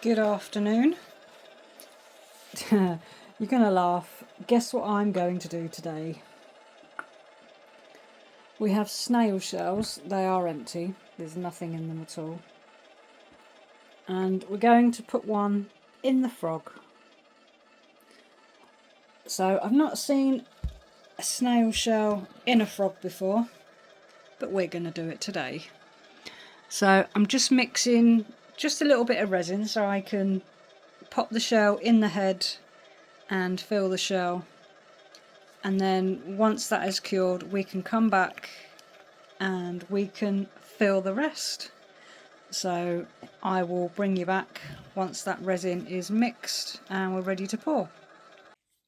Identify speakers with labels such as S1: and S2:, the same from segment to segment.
S1: Good afternoon. You're going to laugh. Guess what I'm going to do today? We have snail shells. They are empty. There's nothing in them at all. And we're going to put one in the frog. So I've not seen a snail shell in a frog before, but we're going to do it today. So I'm just mixing just a little bit of resin so I can pop the shell in the head and fill the shell, and then once that is cured we can come back and we can fill the rest. So I will bring you back once that resin is mixed and we're ready to pour.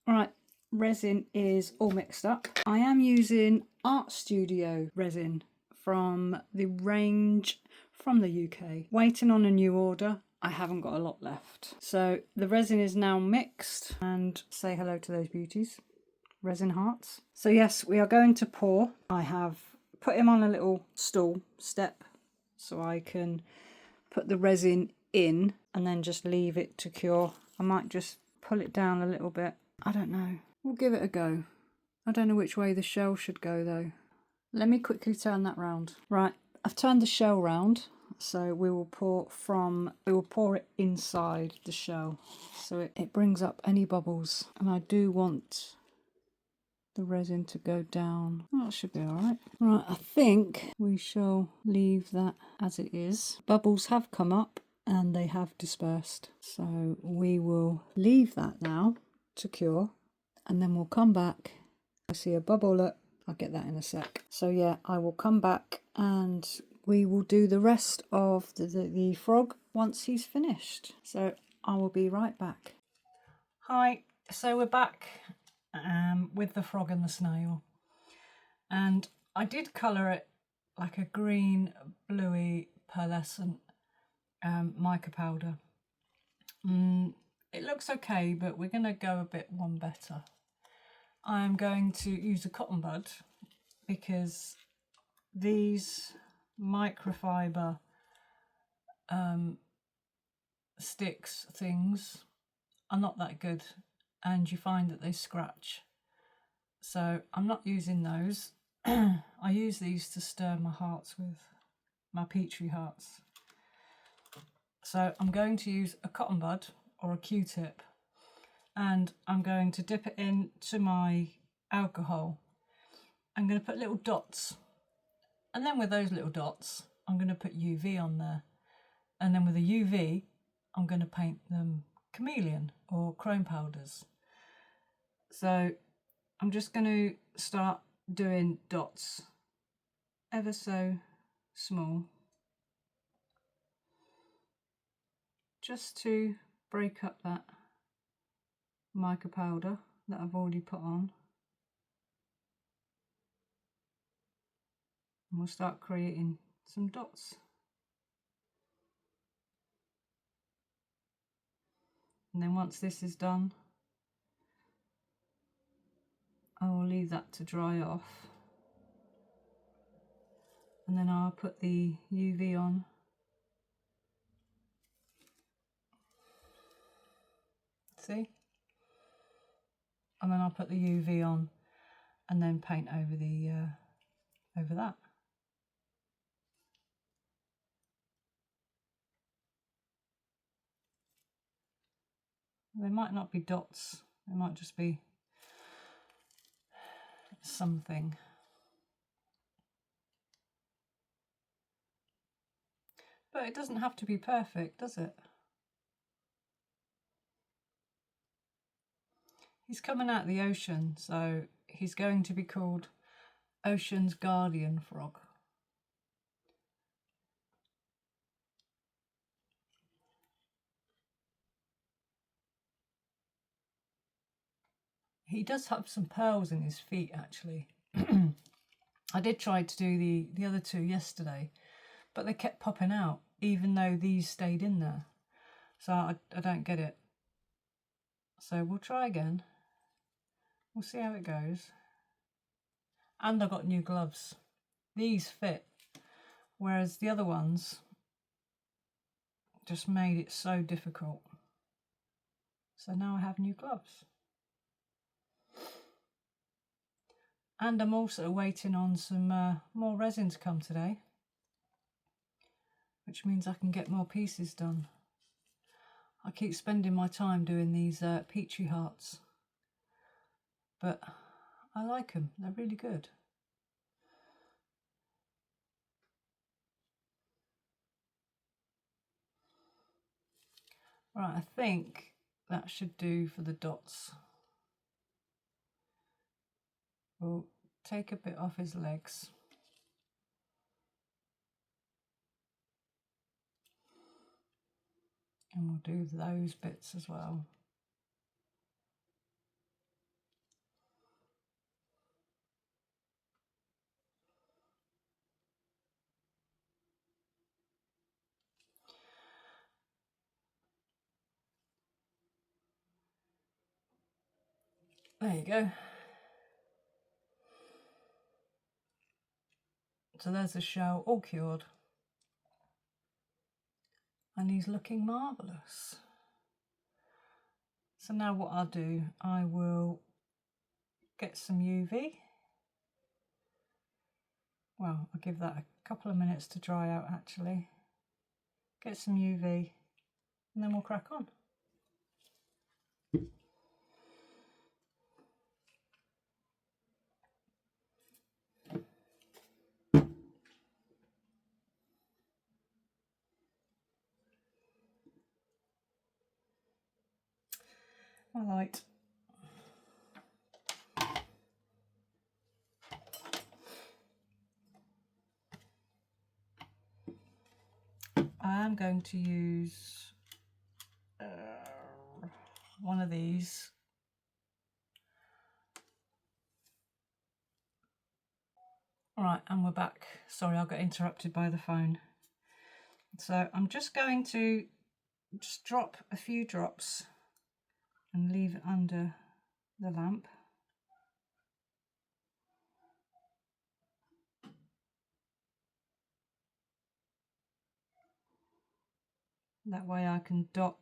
S1: Right, resin is all mixed up. I am using Art Studio resin from the range from the UK. Waiting on a new order. I haven't got a lot left. So the resin is now mixed, and say hello to those beauties, resin hearts. So yes, we are going to pour. I have put him on a little stool step so I can put the resin in and then just leave it to cure. I might just pull it down a little bit. I don't know. We'll give it a go. I don't know which way the shell should go though. Let me quickly turn that round. Right, I've turned the shell round. So we will pour it inside the shell so it brings up any bubbles, and I do want the resin to go down. That should be alright. Right, I think we shall leave that as it is. Bubbles have come up and they have dispersed, so we will leave that now to cure, and then we'll come back. I see a bubble, look, I'll get that in a sec. So yeah, I will come back and we will do the rest of the frog once he's finished. So I will be right back. Hi, so we're back with the frog and the snail. And I did colour it like a green, bluey, pearlescent mica powder. It looks okay, but we're going to go a bit one better. I'm going to use a cotton bud because these microfiber sticks things are not that good, and you find that they scratch. So I'm not using those. I use these to stir my hearts with, my Petri hearts. So I'm going to use a cotton bud or a Q-tip, and I'm going to dip it into my alcohol. I'm going to put little dots, and then with those little dots I'm going to put UV on there, and then with the UV I'm going to paint them chameleon or chrome powders. So I'm just going to start doing dots ever so small, just to break up that mica powder that I've already put on. And we'll start creating some dots. And then once this is done, I will leave that to dry off, and then I'll put the UV on. See? And then I'll put the UV on and then paint over the over that. They might not be dots, they might just be something. But it doesn't have to be perfect, does it? He's coming out of the ocean, so he's going to be called Ocean's Guardian Frog. He does have some pearls in his feet, actually. I did try to do the other two yesterday, but they kept popping out, even though these stayed in there. So I don't get it. So we'll try again. We'll see how it goes. And I got new gloves. These fit, whereas the other ones just made it so difficult. So now I have new gloves. And I'm also waiting on some more resin to come today, which means I can get more pieces done. I keep spending my time doing these peachy hearts, but I like them, they're really good. Right, I think that should do for the dots. We'll take a bit off his legs. And we'll do those bits as well. There you go. So there's the shell all cured. And he's looking marvellous. So now what I'll do, I will get some UV. Well, I'll give that a couple of minutes to dry out actually. Get some UV and then we'll crack on. My light. I am going to use one of these. Alright, and we're back. Sorry, I got interrupted by the phone. So I'm just going to just drop a few drops and leave it under the lamp. That way I can dot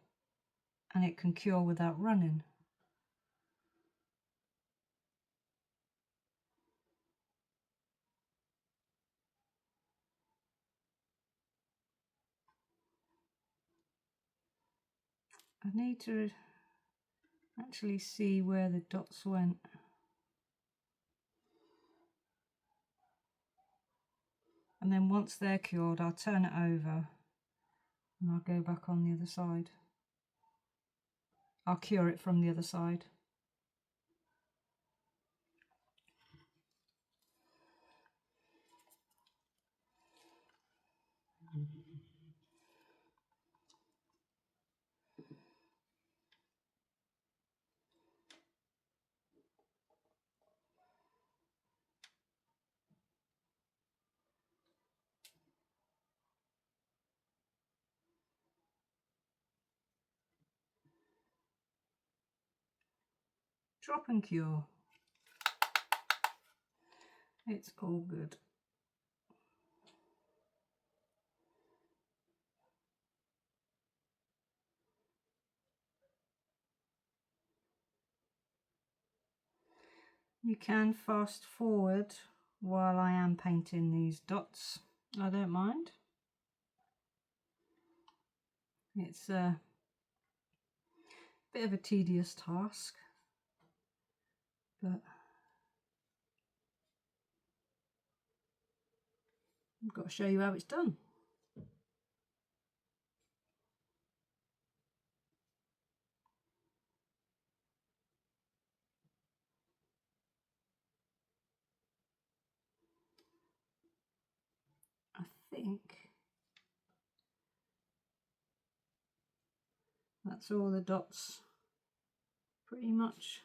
S1: and it can cure without running. I need to actually see where the dots went. And then once they're cured, I'll turn it over and I'll go back on the other side. I'll cure it from the other side. Drop and cure. It's all good. You can fast forward while I am painting these dots. I don't mind. It's a bit of a tedious task, but I've got to show you how it's done. I think that's all the dots pretty much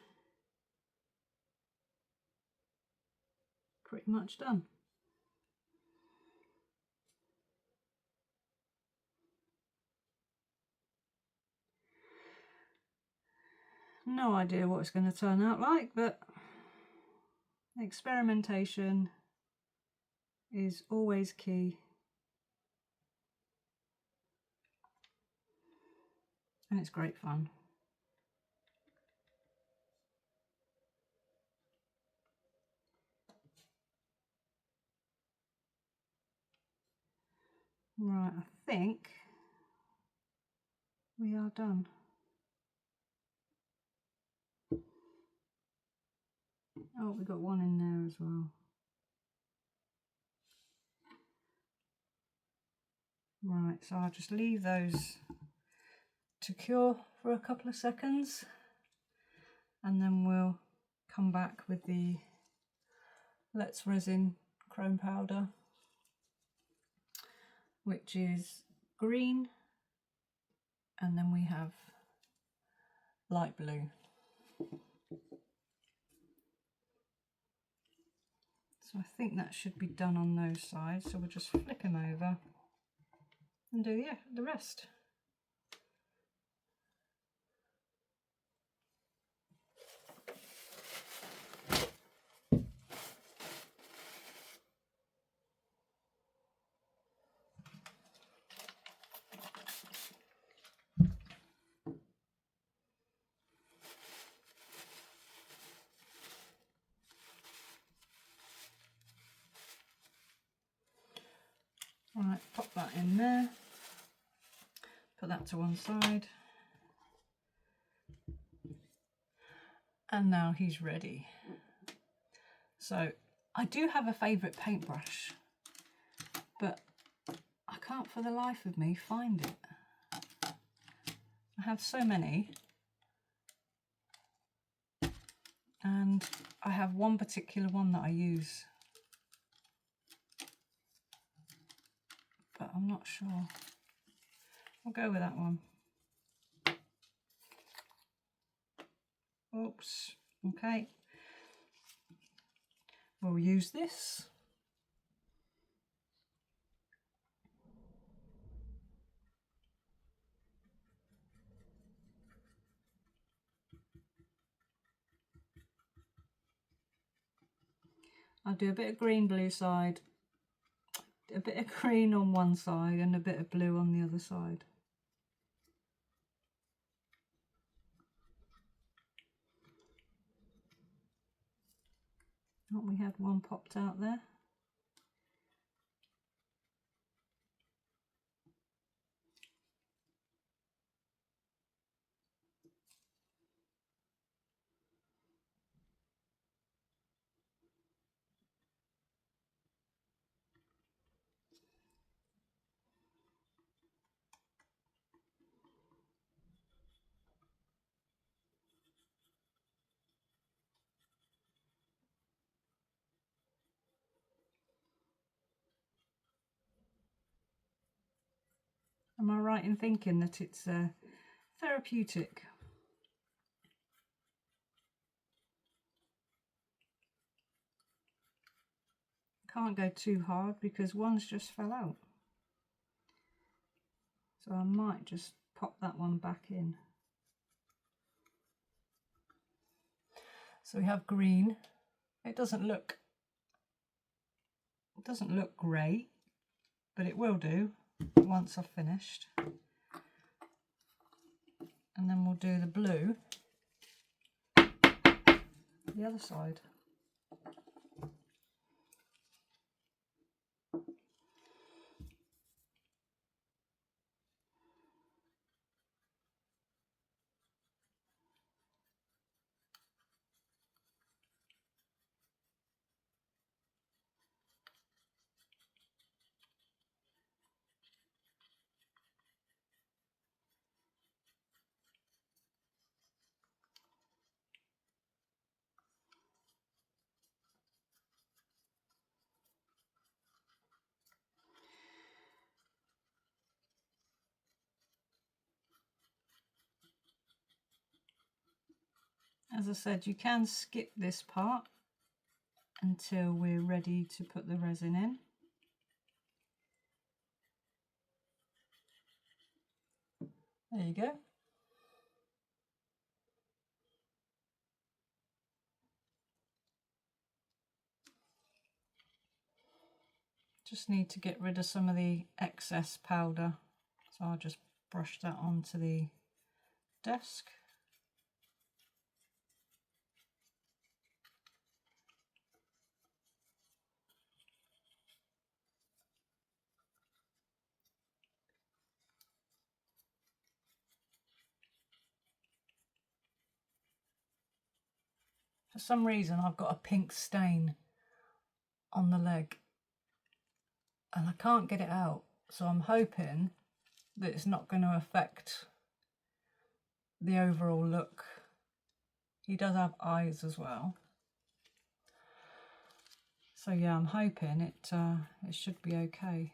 S1: done. No idea what it's going to turn out like, but experimentation is always key. and it's great fun. Right, I think we are done. Oh, we got one in there as well. Right, so I'll just leave those to cure for a couple of seconds, and then we'll come back with the Let's Resin chrome powder, which is green, and then we have light blue. So I think that should be done on those sides, so we'll just flip them over and do the rest. Right, pop that in there, put that to one side, and now he's ready. So I do have a favourite paintbrush, but I can't for the life of me find it. I have so many, and I have one particular one that I use, but I'm not sure. I'll go with that one. Oops, okay. We'll use this. I'll do a bit of green blue side, a bit of green on one side and a bit of blue on the other side. Oh, we had one popped out there. Am I right in thinking that it's therapeutic? Can't go too hard because one's just fell out. So I might just pop that one back in. So we have green. It doesn't look great, but it will do once I've finished. And then we'll do the blue the other side. As I said, you can skip this part until we're ready to put the resin in. There you go. Just need to get rid of some of the excess powder, so I'll just brush that onto the desk. For some reason I've got a pink stain on the leg and I can't get it out, so I'm hoping that it's not going to affect the overall look. He does have eyes as well, so yeah, I'm hoping it should be okay.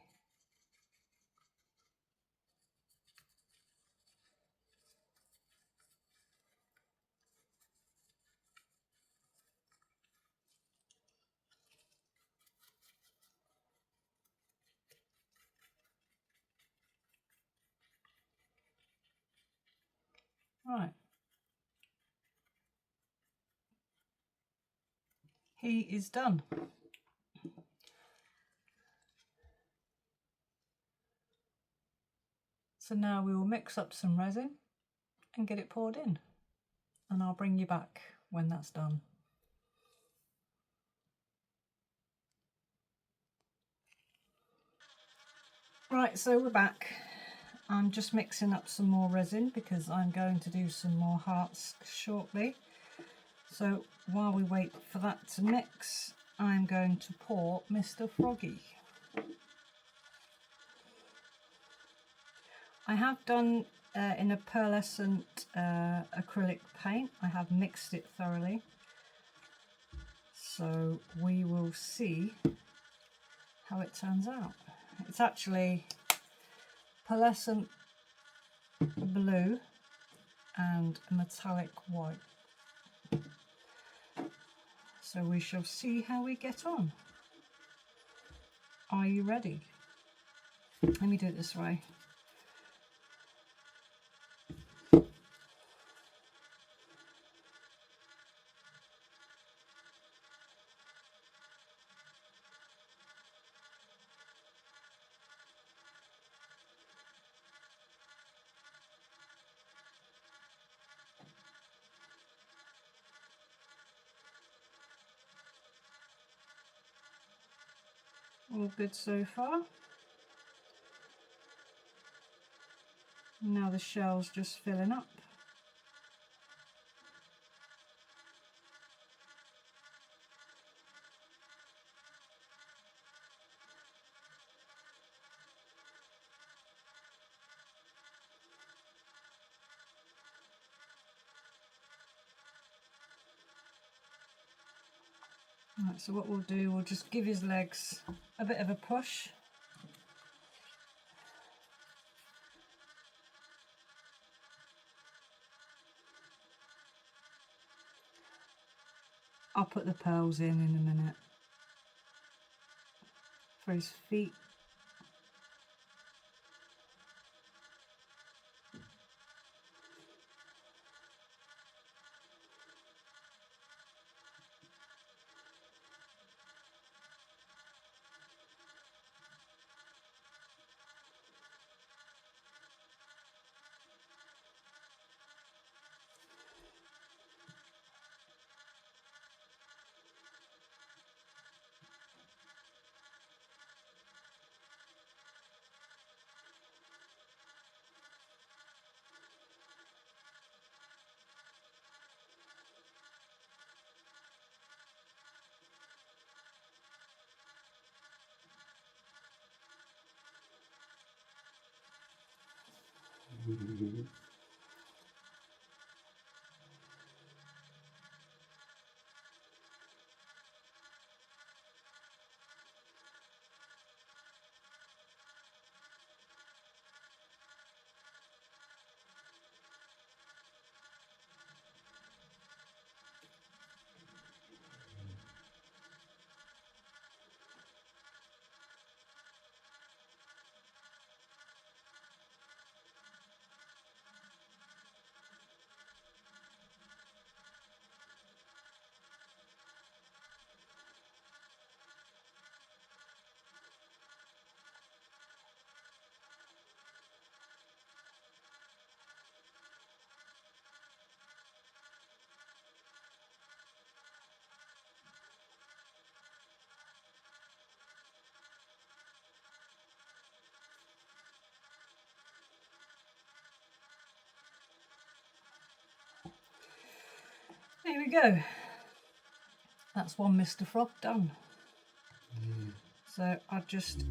S1: Right, he is done. So now we will mix up some resin and get it poured in, and I'll bring you back when that's done. Right, so we're back. I'm just mixing up some more resin because I'm going to do some more hearts shortly. So while we wait for that to mix, I'm going to pour Mr. Froggy. I have done in a pearlescent acrylic paint. I have mixed it thoroughly. So we will see how it turns out. It's actually pearlescent blue and metallic white. So we shall see how we get on. Are you ready? Let me do it this way. All good so far. Now the shell's just filling up. Right, so what we'll do, we'll just give his legs a bit of a push. I'll put the pearls in a minute. For his feet. there we go. That's one Mr. Frog done. So I'll just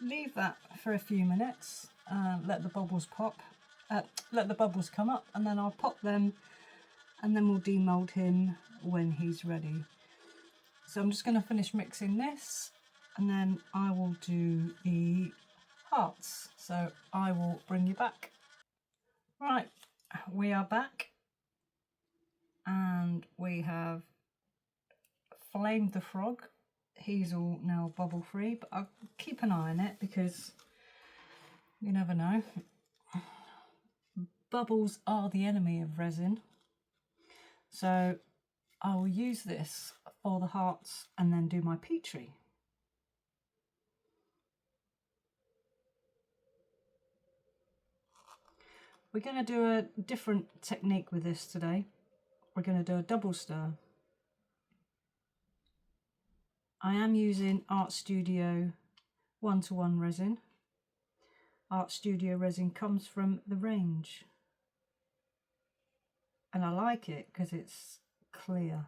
S1: leave that for a few minutes, let the bubbles pop, let the bubbles come up, and then I'll pop them, and then we'll demold him when he's ready. So I'm just going to finish mixing this, and then I will do the hearts. So I will bring you back. Right, we are back, and we have flamed the frog. He's all now bubble free, but I'll keep an eye on it because you never know. Bubbles are the enemy of resin. So I will use this for the hearts and then do my Petri. We're going to do a different technique with this today. We're going to do a double stir. I am using Art Studio 1:1 resin. Art Studio resin comes from the range, and I like it because it's clear.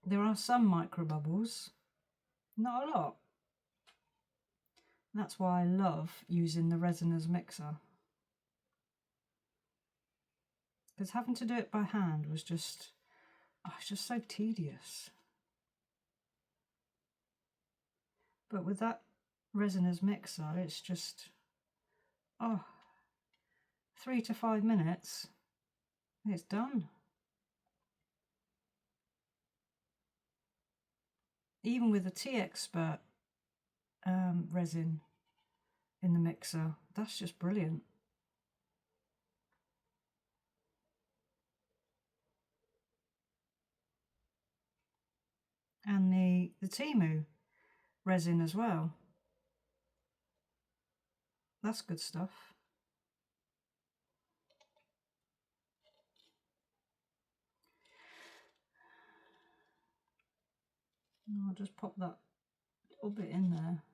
S1: There are some micro bubbles, not a lot. That's why I love using the resin as mixer, because having to do it by hand was just, it's just so tedious. But with that resin as mixer, it's just 3 to 5 minutes, it's done. Even with the Tea Expert resin in the mixer, that's just brilliant. And the Timu resin as well, that's good stuff. I'll just pop that little bit in there.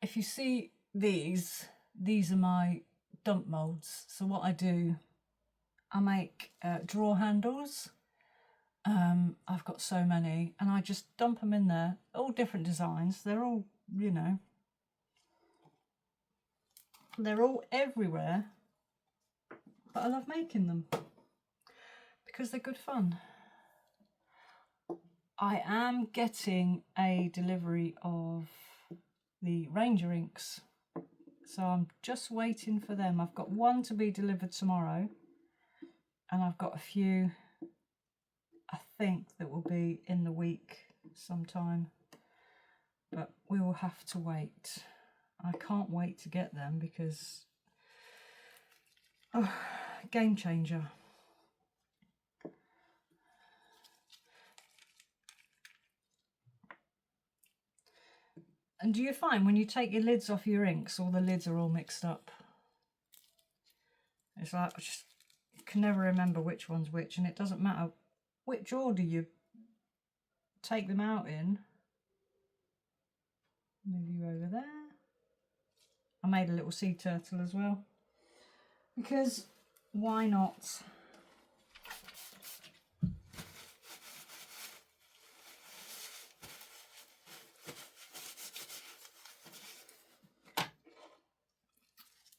S1: If you see these are my dump molds. So what I do, I make drawer handles. I've got so many, and I just dump them in there, all different designs. They're all, you know, they're all everywhere, but I love making them because they're good fun. I am getting a delivery of the Ranger inks, so I'm just waiting for them. I've got one to be delivered tomorrow, and I've got a few, I think, that will be in the week sometime, but we will have to wait. I can't wait to get them because, game changer. And do you find when you take your lids off your inks, all the lids are all mixed up? It's like, I just can never remember which one's which, and it doesn't matter which order you take them out in. Move you over there. I made a little sea turtle as well, because why not?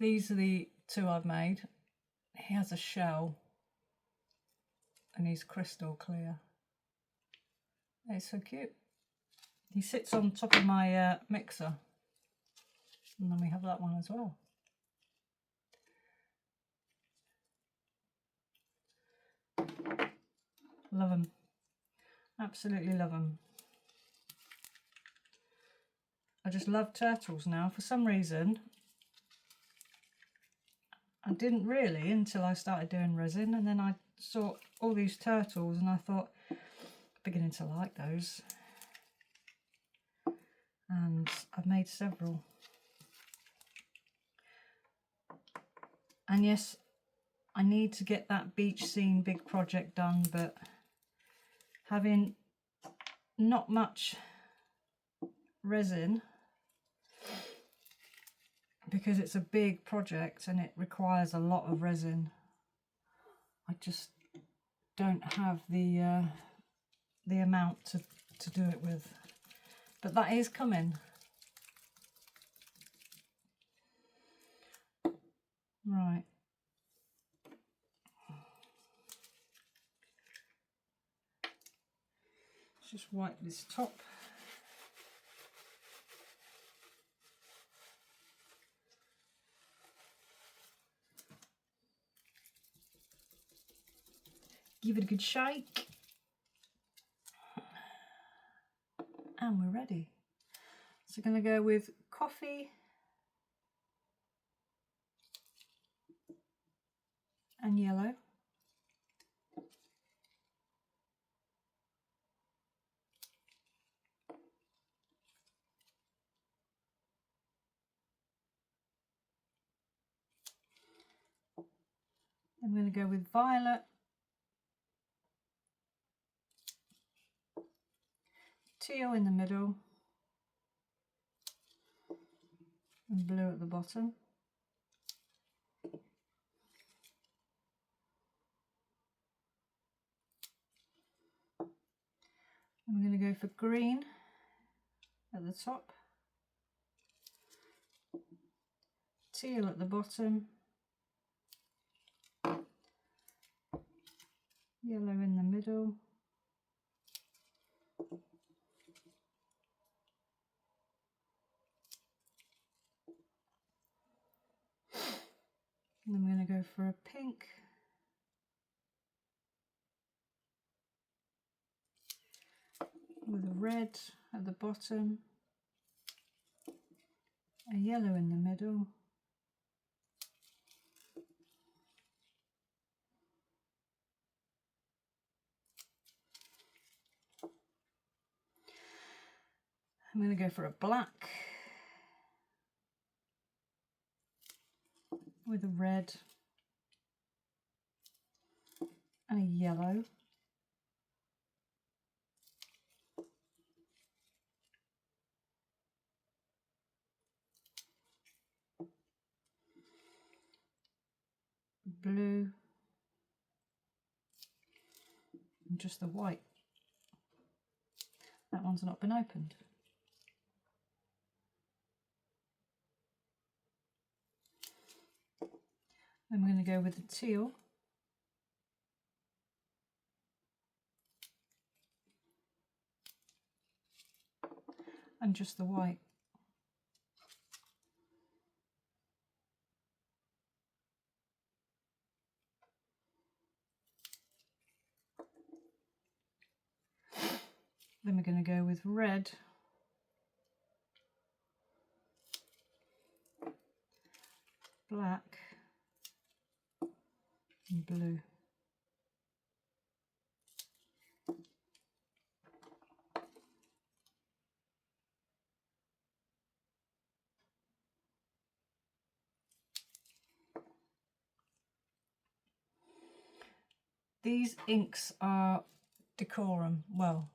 S1: These are the two I've made. He has a shell and he's crystal clear. It's so cute. He sits on top of my mixer, and then we have that one as well. Love them. Absolutely love them. I just love turtles now. For some reason, I didn't really until I started doing resin, and then I saw all these turtles and I thought, beginning to like those. And I've made several. And yes, I need to get that beach scene big project done, but having not much resin, because it's a big project and it requires a lot of resin. I just don't have the amount to do it with. But that is coming. Right. Let's just wipe this top. Give it a good shake. And we're ready. So I'm going to go with coffee and yellow. I'm going to go with violet, teal in the middle, and blue at the bottom. I'm going to go for green at the top, teal at the bottom, yellow in the middle, and I'm going to go for a pink, with a red at the bottom, a yellow in the middle, I'm going to go for a black with a red and a yellow, blue, and just the white. That one's not been opened. I'm going to go with the teal, and just the white. Then we're going to go with red, black, and blue. These inks are decorum. Well,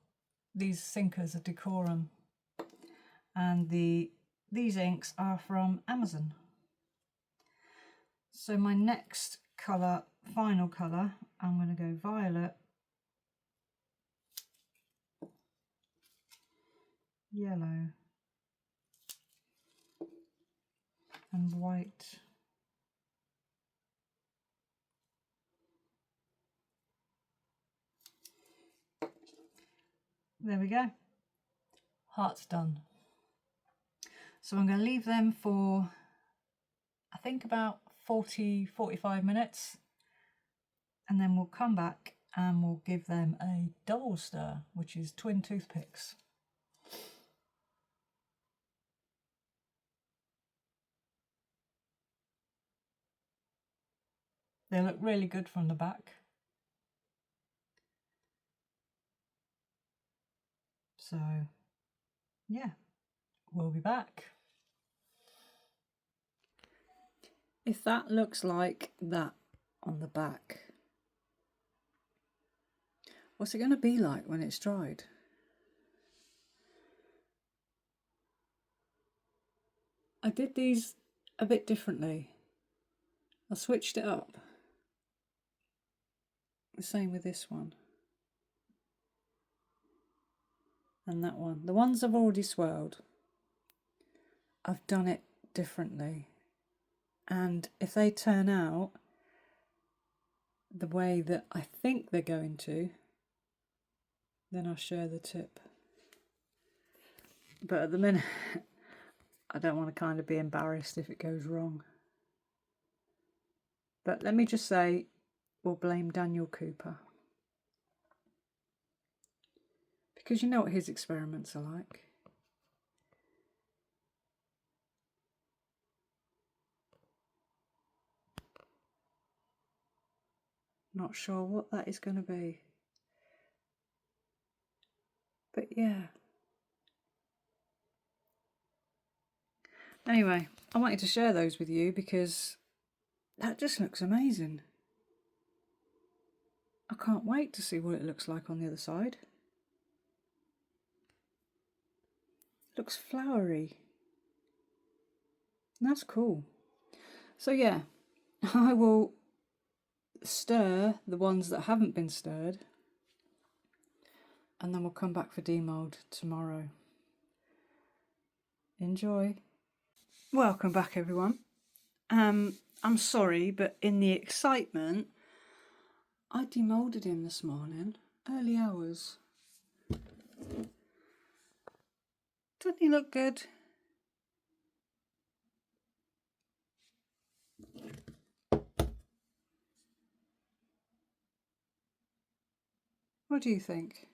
S1: these sinkers are decorum, and these inks are from Amazon. So my next colour, final colour, I'm going to go violet, yellow, and white. There we go. Heart's done. So I'm going to leave them for, I think, about 40-45 minutes, and then we'll come back and we'll give them a double stir, which is twin toothpicks. They look really good from the back. So yeah, we'll be back. If that looks like that on the back, what's it going to be like when it's dried? I did these a bit differently. I switched it up. The same with this one. And that one. The ones I've already swirled, I've done it differently. And if they turn out the way that I think they're going to, then I'll share the tip. But at the minute, I don't want to kind of be embarrassed if it goes wrong. But let me just say, we'll blame Daniel Cooper. Because you know what his experiments are like. Not sure what that is going to be. But yeah. Anyway, I wanted to share those with you because that just looks amazing. I can't wait to see what it looks like on the other side. Looks flowery. That's cool. So yeah, I will stir the ones that haven't been stirred, and then we'll come back for demold tomorrow. Enjoy. Welcome back, everyone. I'm sorry, but in the excitement, I demolded him this morning, early hours. Doesn't he look good? What do you think?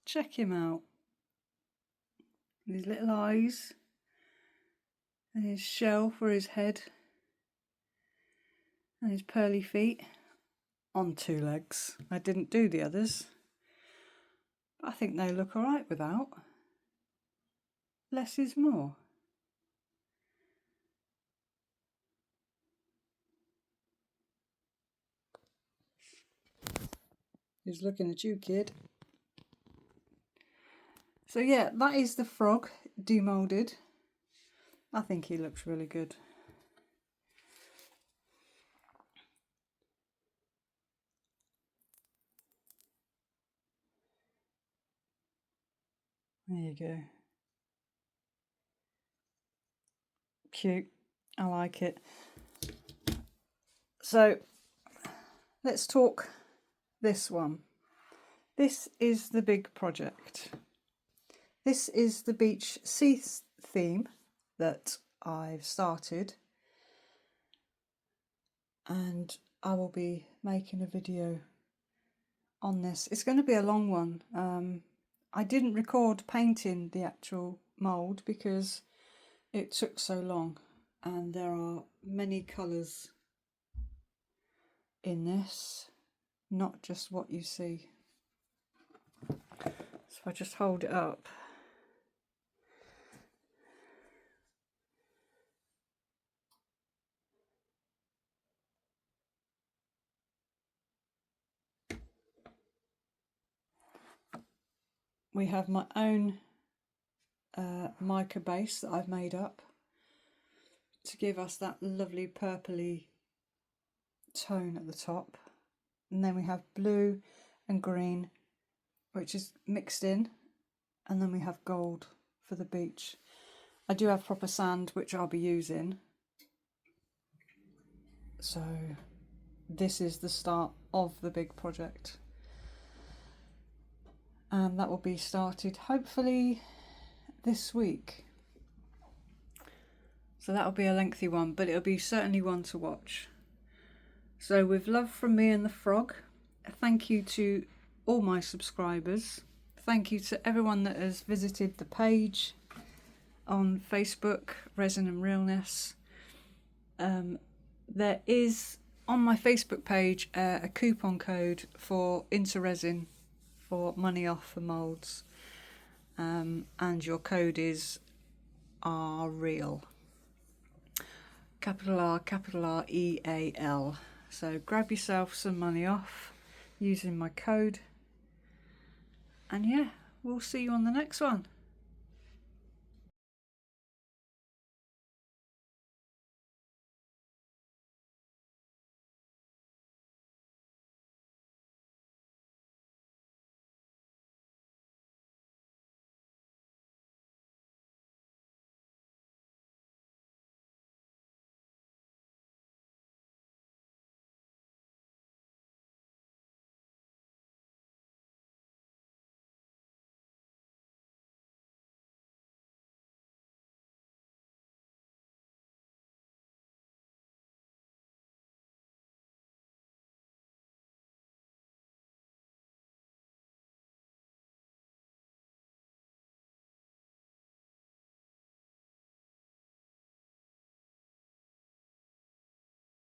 S1: Check him out. His little eyes and his shell for his head and his pearly feet on 2 legs. I didn't do the others, but I think they look alright without. Less is more. He's looking at you, kid. So yeah, that is the frog demolded. I think he looks really good. There you go. Cute. I like it. So let's talk this one. This is the big project. This is the beach sea theme that I've started, and I will be making a video on this. It's going to be a long one. I didn't record painting the actual mould because it took so long, and there are many colours in this, not just what you see. So if I just hold it up. We have my own mica base that I've made up to give us that lovely purpley tone at the top. And then we have blue and green, which is mixed in. And then we have gold for the beach. I do have proper sand, which I'll be using. So this is the start of the big project. And that will be started hopefully this week. So that'll be a lengthy one, but it'll be certainly one to watch. So with love from me and the frog, thank you to all my subscribers. Thank you to everyone that has visited the page on Facebook, Resin and Realness. There is on my Facebook page a coupon code for Into Resin for money off for moulds, and your code is REAL, capital R E A L. So grab yourself some money off using my code, and yeah, we'll see you on the next one.